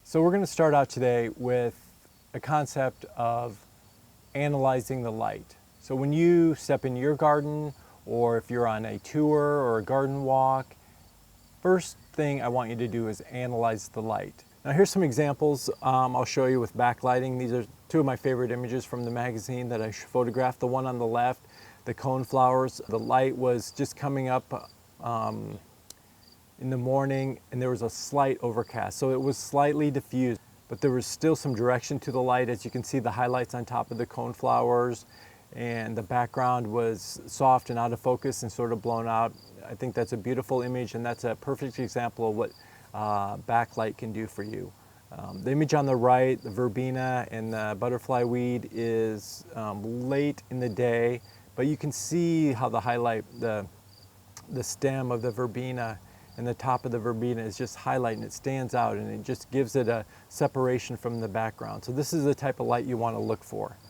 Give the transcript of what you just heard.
So we're going to start out today with a concept of analyzing the light. So when you step in your garden, or if you're on a tour or a garden walk, first thing I want you to do is analyze the light. Now here's some examples I'll show you with backlighting. These are two of my favorite images from the magazine that I photographed. The one on the left, the coneflowers, the light was just coming up in the morning and there was a slight overcast. So it was slightly diffused, but there was still some direction to the light. As you can see, the highlights on top of the coneflowers, and the background was soft and out of focus and sort of blown out. I think that's a beautiful image, and that's a perfect example of what backlight can do for you. The image on the right, the verbena and the butterfly weed, is late in the day, but you can see how the highlight, the stem of the verbena and the top of the verbena is just highlighting. It stands out and it just gives it a separation from the background. So this is the type of light you want to look for.